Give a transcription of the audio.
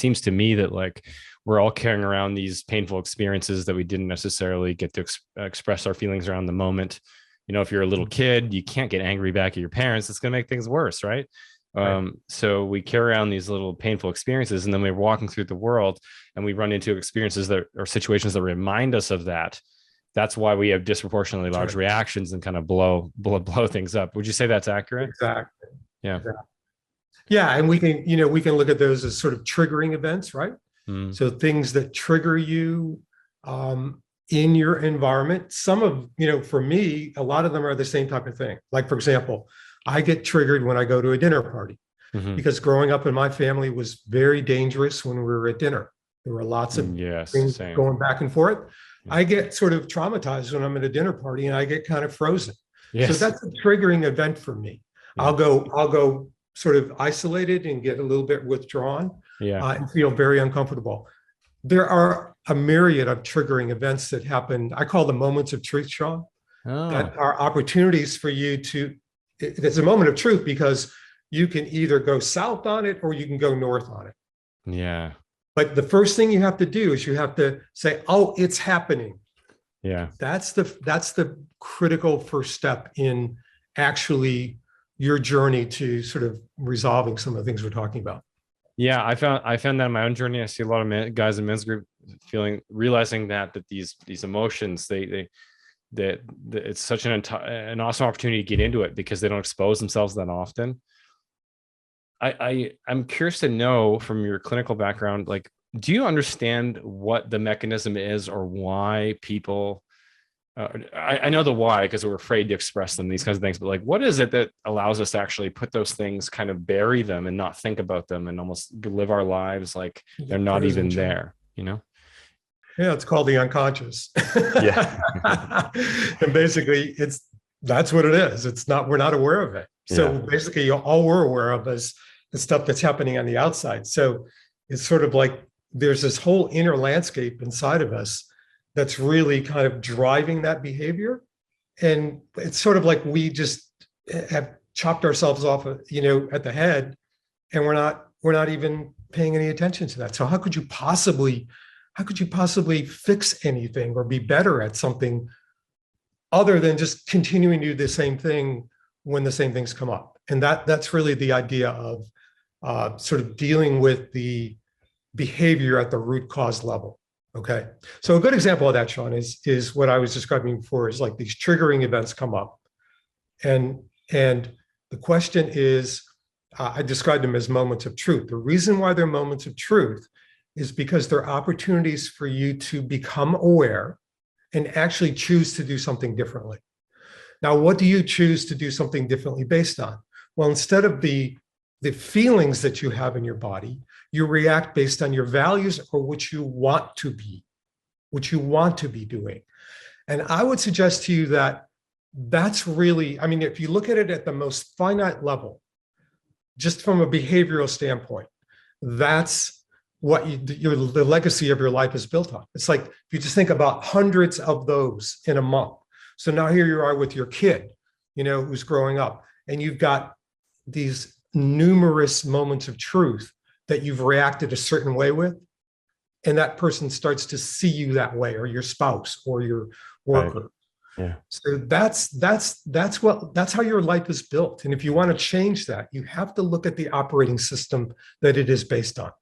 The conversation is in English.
seems to me that like we're all carrying around these painful experiences that we didn't necessarily get to express our feelings around the moment. If you're a little kid, you can't get angry back at your parents. It's going to make things worse, right? Right. So we carry around these little painful experiences, and then we're walking through the world and we run into experiences that or situations that remind us of that. That's why we have disproportionately That's large right. reactions and kind of blow things up. Would you say that's accurate? Exactly. Yeah. Exactly. Yeah, and we can look at those as sort of triggering events, right? Mm, So things that trigger you in your environment. Some of, for me, a lot of them are the same type of thing. Like, for example, I get triggered when I go to a dinner party hmm. because growing up in my family was very dangerous when we were at dinner. There were lots of Yes, things same. going back and forth. Yeah. I get sort of traumatized when I'm at a dinner party and I get kind of frozen. So Yes. that's a triggering event for me. Yeah. I'll go sort of isolated and get a little bit withdrawn Yeah. and feel very uncomfortable. There are a myriad of triggering events that happen. I call them moments of truth, Sean, that Oh, are opportunities for you to, it's a moment of truth because you can either go south on it or you can go north on it. yeah. But the first thing you have to do is you have to say, oh, it's happening. Yeah. That's the critical first step in actually your journey to sort of resolving some of the things we're talking about. Yeah. I found that in my own journey. I see a lot of guys in men's group realizing that these emotions, that it's such an awesome opportunity to get into it because they don't expose themselves that often. I'm curious to know from your clinical background, like, do you understand what the mechanism is or why people? I know the why because we're afraid to express them, these kinds of things. But like, what is it that allows us to actually put those things, kind of bury them, and not think about them, and almost live our lives like they're not Frozen even shoulder. there? You know? Yeah, it's called the unconscious. Yeah. And basically that's what it is. It's not, we're not aware of it. Yeah. So basically all we're aware of is the stuff that's happening on the outside. So it's sort of like there's this whole inner landscape inside of us that's really kind of driving that behavior. And it's sort of like we just have chopped ourselves off, at the head, and we're not even paying any attention to that. So how could you possibly fix anything or be better at something other than just continuing to do the same thing when the same things come up? And that's really the idea of sort of dealing with the behavior at the root cause level. Okay. So a good example of that, Sean, is what I was describing before, is like these triggering events come up. And the question is, I described them as moments of truth. The reason why they're moments of truth is because they're opportunities for you to become aware and actually choose to do something differently. Now, what do you choose to do something differently based on? Well, instead of the feelings that you have in your body, you react based on your values or what you want to be doing. And I would suggest to you that that's really, I mean, if you look at it at the most finite level, just from a behavioral standpoint, that's what the legacy of your life is built on. It's like, if you just think about hundreds of those in a month. So now here you are with your kid, who's growing up, and you've got these numerous moments of truth that you've reacted a certain way with. And that person starts to see you that way, or your spouse or your Right. worker. Yeah. So that's how your life is built. And if you want to change that, you have to look at the operating system that it is based on.